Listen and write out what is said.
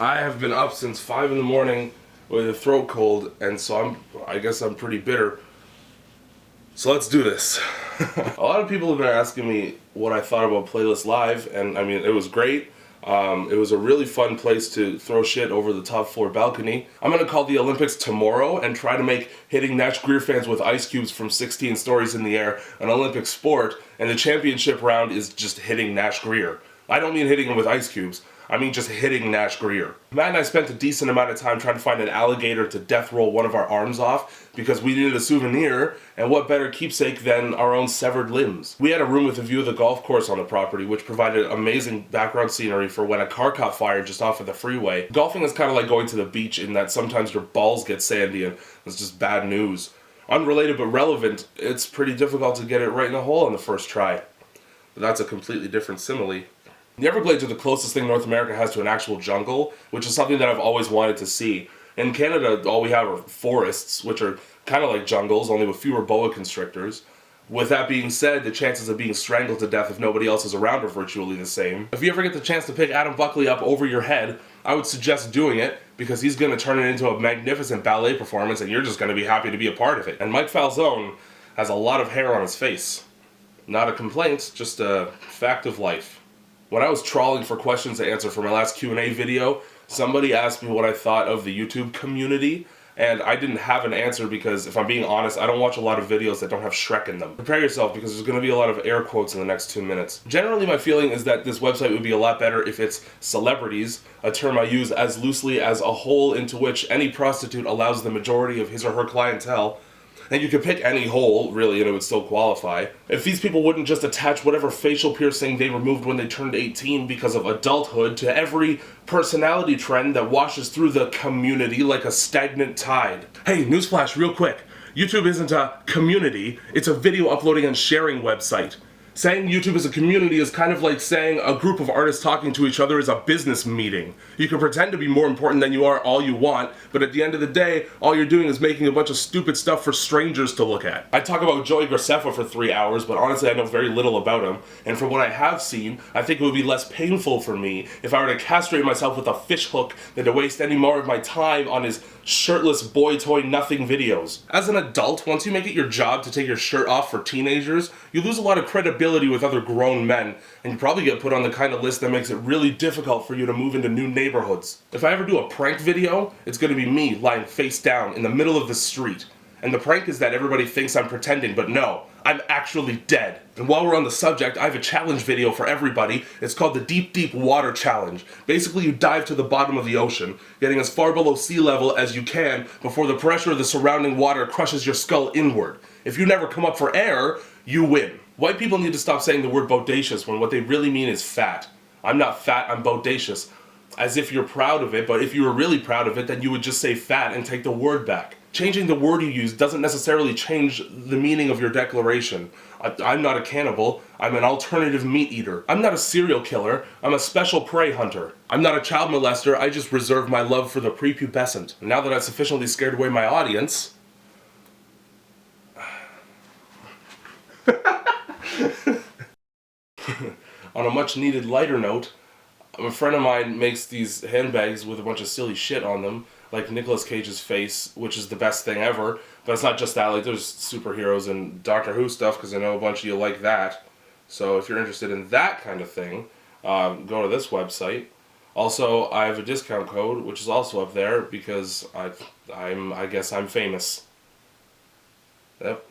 I have been up since 5 in the morning with a throat cold, and so I guess I'm pretty bitter. So let's do this. A lot of people have been asking me what I thought about Playlist Live, and I mean, it was great. It was a really fun place to throw shit over the top floor balcony. I'm gonna call the Olympics tomorrow and try to make hitting Nash Greer fans with ice cubes from 16 stories in the air an Olympic sport, and the championship round is just hitting Nash Greer. I don't mean hitting him with ice cubes. I mean just hitting Nash Greer. Matt and I spent a decent amount of time trying to find an alligator to death roll one of our arms off because we needed a souvenir, and what better keepsake than our own severed limbs. We had a room with a view of the golf course on the property, which provided amazing background scenery for when a car caught fire just off of the freeway. Golfing is kind of like going to the beach in that sometimes your balls get sandy and it's just bad news. Unrelated but relevant, it's pretty difficult to get it right in the hole on the first try. But that's a completely different simile. The Everglades are the closest thing North America has to an actual jungle, which is something that I've always wanted to see. In Canada, all we have are forests, which are kind of like jungles, only with fewer boa constrictors. With that being said, the chances of being strangled to death if nobody else is around are virtually the same. If you ever get the chance to pick Adam Buckley up over your head, I would suggest doing it, because he's going to turn it into a magnificent ballet performance and you're just going to be happy to be a part of it. And Mike Falzone has a lot of hair on his face. Not a complaint, just a fact of life. When I was trawling for questions to answer for my last Q&A video, somebody asked me what I thought of the YouTube community, and I didn't have an answer because, if I'm being honest, I don't watch a lot of videos that don't have Shrek in them. Prepare yourself, because there's going to be a lot of air quotes in the next 2 minutes. Generally, my feeling is that this website would be a lot better if it's celebrities, a term I use as loosely as a hole into which any prostitute allows the majority of his or her clientele. And you could pick any hole, really, and it would still qualify. If these people wouldn't just attach whatever facial piercing they removed when they turned 18 because of adulthood to every personality trend that washes through the community like a stagnant tide. Hey, newsflash real quick. YouTube isn't a community, it's a video uploading and sharing website. Saying YouTube is a community is kind of like saying a group of artists talking to each other is a business meeting. You can pretend to be more important than you are all you want, but at the end of the day, all you're doing is making a bunch of stupid stuff for strangers to look at. I talk about Joey Graceffa for 3 hours, but honestly I know very little about him, and from what I have seen, I think it would be less painful for me if I were to castrate myself with a fishhook than to waste any more of my time on his shirtless boy toy nothing videos. As an adult, once you make it your job to take your shirt off for teenagers, you lose a lot of credibility with other grown men, and you probably get put on the kind of list that makes it really difficult for you to move into new neighborhoods. If I ever do a prank video, it's gonna be me lying face down in the middle of the street. And the prank is that everybody thinks I'm pretending, but no, I'm actually dead. And while we're on the subject, I have a challenge video for everybody. It's called the Deep Deep Water Challenge. Basically, you dive to the bottom of the ocean, getting as far below sea level as you can before the pressure of the surrounding water crushes your skull inward. If you never come up for air, you win. White people need to stop saying the word bodacious when what they really mean is fat. I'm not fat, I'm bodacious. As if you're proud of it, but if you were really proud of it, then you would just say fat and take the word back. Changing the word you use doesn't necessarily change the meaning of your declaration. I'm not a cannibal, I'm an alternative meat eater. I'm not a serial killer, I'm a special prey hunter. I'm not a child molester, I just reserve my love for the prepubescent. Now that I've sufficiently scared away my audience... On a much needed lighter note, a friend of mine makes these handbags with a bunch of silly shit on them, like Nicolas Cage's face, which is the best thing ever, but it's not just that, like there's superheroes and Doctor Who stuff, because I know a bunch of you like that. So if you're interested in that kind of thing, go to this website. Also, I have a discount code, which is also up there, because I guess I'm famous. Yep.